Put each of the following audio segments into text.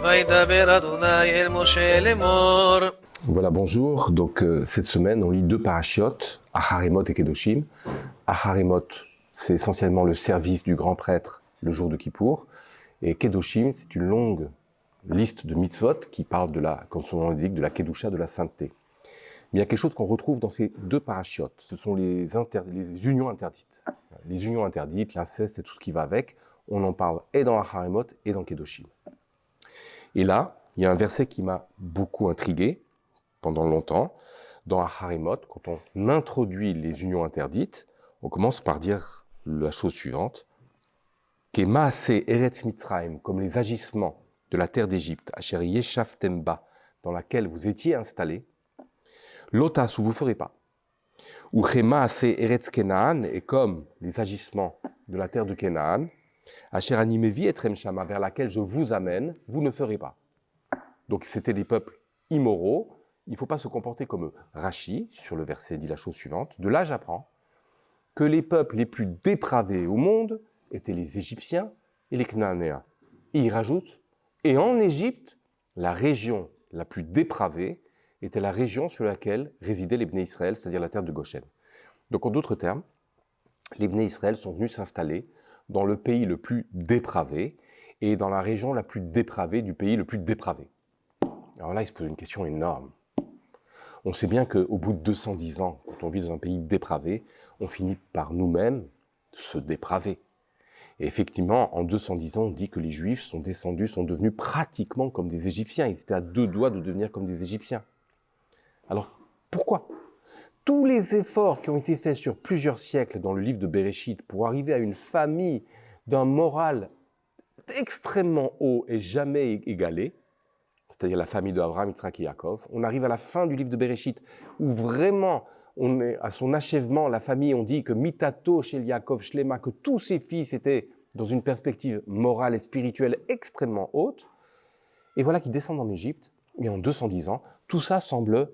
וידבר אדוני אל משה לאמור. Voilà, bonjour. Donc, cette semaine, on lit deux parachiotes, Acharimot et Kedoshim. Acharimot, c'est essentiellement le service du grand prêtre le jour de Kippour. Et Kedoshim, c'est une longue liste de mitzvot qui parle de la, comme son nom l'indique, de la Kedusha, de la sainteté. Mais il y a quelque chose qu'on retrouve dans ces deux parachiotes. Ce sont les unions interdites. Les unions interdites, l'inceste et tout ce qui va avec. On en parle et dans Acharimot et dans Kedoshim. Et là, il y a un verset qui m'a beaucoup intrigué pendant longtemps. Dans Acharimot, quand on introduit les unions interdites, on commence par dire la chose suivante. Kemaase Eretz Mitzrayim, comme les agissements de la terre d'Égypte, Asher Yeshaftem Ba, dans laquelle vous étiez installés, Lotas, où vous ne ferez pas. Ou Kemaase Eretz Kenaan, et comme les agissements de la terre de Kenaan, Asher Animevi Etrem Shama, vers laquelle je vous amène, vous ne ferez pas. Donc c'était des peuples immoraux, il ne faut pas se comporter comme eux. Rashi, sur le verset, dit la chose suivante. De là, j'apprends que les peuples les plus dépravés au monde étaient les Égyptiens et les Cananéens. Et il rajoute, et en Égypte, la région la plus dépravée était la région sur laquelle résidaient les Bnei Israël, c'est-à-dire la terre de Goshen. Donc en d'autres termes, les Bnei Israël sont venus s'installer dans le pays le plus dépravé et dans la région la plus dépravée du pays le plus dépravé. Alors là, il se pose une question énorme. On sait bien qu'au bout de 210 ans, quand on vit dans un pays dépravé, on finit par nous-mêmes se dépraver. Et effectivement, en 210 ans, on dit que les Juifs sont descendus, sont devenus pratiquement comme des Égyptiens. Ils étaient à deux doigts de devenir comme des Égyptiens. Alors, pourquoi ? Tous les efforts qui ont été faits sur plusieurs siècles dans le livre de Bereshit pour arriver à une famille d'un moral extrêmement haut et jamais égalé, c'est-à-dire la famille de Abraham, Yitzhak et Yaakov. On arrive à la fin du livre de Bereshit, où vraiment, on est à son achèvement, la famille, on dit que Mitato, chez Yaakov, Shlema, que tous ses fils étaient dans une perspective morale et spirituelle extrêmement haute. Et voilà qu'ils descendent en Égypte, et en 210 ans, tout ça semble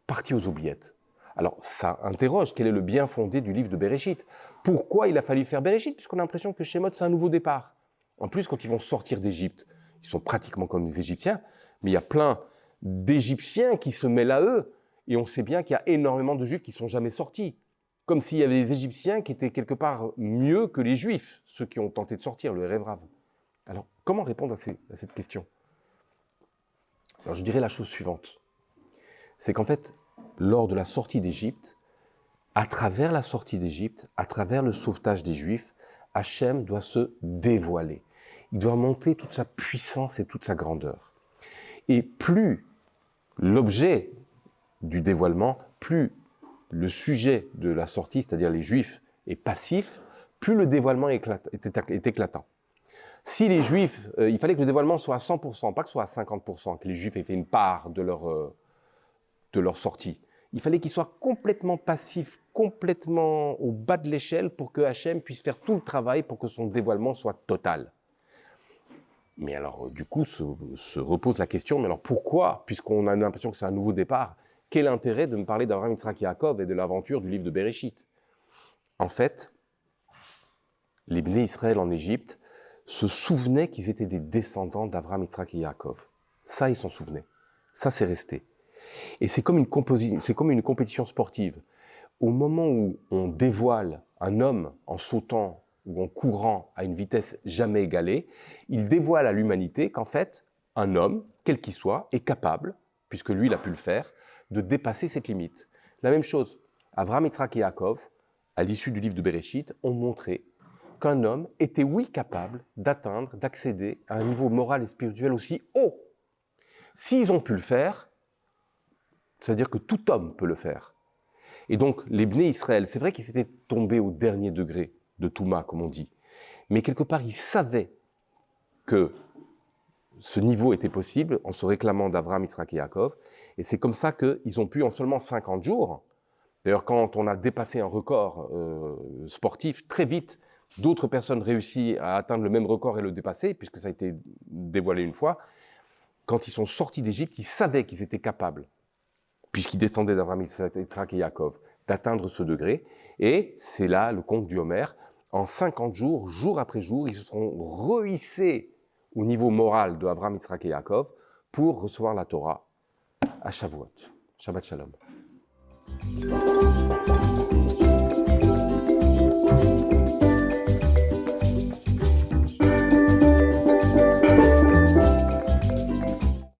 parti aux oubliettes. Alors, ça interroge, quel est le bien fondé du livre de Bereshit ? Pourquoi il a fallu faire Bereshit ? Puisqu'on a l'impression que Shemot, c'est un nouveau départ. En plus, quand ils vont sortir d'Égypte, ils sont pratiquement comme les Égyptiens, mais il y a plein d'Égyptiens qui se mêlent à eux. Et on sait bien qu'il y a énormément de Juifs qui ne sont jamais sortis. Comme s'il y avait des Égyptiens qui étaient quelque part mieux que les Juifs, ceux qui ont tenté de sortir, le Rêve Rave. Alors, comment répondre à cette question ? Alors, je dirais la chose suivante. C'est qu'en fait, lors de la sortie d'Égypte, à travers la sortie d'Égypte, à travers le sauvetage des Juifs, Hachem doit se dévoiler. Il doit montrer toute sa puissance et toute sa grandeur. Et plus l'objet du dévoilement, plus le sujet de la sortie, c'est-à-dire les Juifs, est passif, plus le dévoilement est éclatant. Si les Juifs, il fallait que le dévoilement soit à 100%, pas que ce soit à 50%, que les Juifs aient fait une part de leur sortie. Il fallait qu'ils soient complètement passifs, complètement au bas de l'échelle pour que Hachem puisse faire tout le travail pour que son dévoilement soit total. Mais alors, du coup, se repose la question, mais alors pourquoi, puisqu'on a l'impression que c'est un nouveau départ, quel intérêt de me parler d'Abraham, Yitzhak et Yaakov et de l'aventure du livre de Bereshit ? En fait, les Bnei Israël en Égypte se souvenaient qu'ils étaient des descendants d'Abraham, Yitzhak et Yaakov. Ça, ils s'en souvenaient. Ça, c'est resté. Et c'est comme une compétition sportive. Au moment où on dévoile un homme en sautant ou en courant à une vitesse jamais égalée, il dévoile à l'humanité qu'en fait, un homme, quel qu'il soit, est capable, puisque lui, il a pu le faire, de dépasser cette limite. La même chose, Avraham, Yitzhak et Yaakov, à l'issue du livre de Bereshit, ont montré qu'un homme était, oui, capable d'atteindre, d'accéder à un niveau moral et spirituel aussi haut. S'ils ont pu le faire, c'est-à-dire que tout homme peut le faire. Et donc, les Bnei Israël, c'est vrai qu'ils étaient tombés au dernier degré de Touma, comme on dit. Mais quelque part, ils savaient que ce niveau était possible en se réclamant d'Abraham, Yitzhak et Yaakov. Et c'est comme ça qu'ils ont pu, en seulement 50 jours, d'ailleurs, quand on a dépassé un record sportif, très vite, d'autres personnes réussissent à atteindre le même record et le dépasser, puisque ça a été dévoilé une fois. Quand ils sont sortis d'Égypte, ils savaient qu'ils étaient capables, puisqu'ils descendaient d'Abraham, Yitzhak et Yaakov, d'atteindre ce degré. Et c'est là le conte du Homère. En 50 jours, jour après jour, ils se seront rehissés au niveau moral de Abraham, Yitzhak et Yaakov pour recevoir la Torah à Shavuot. Shabbat Shalom.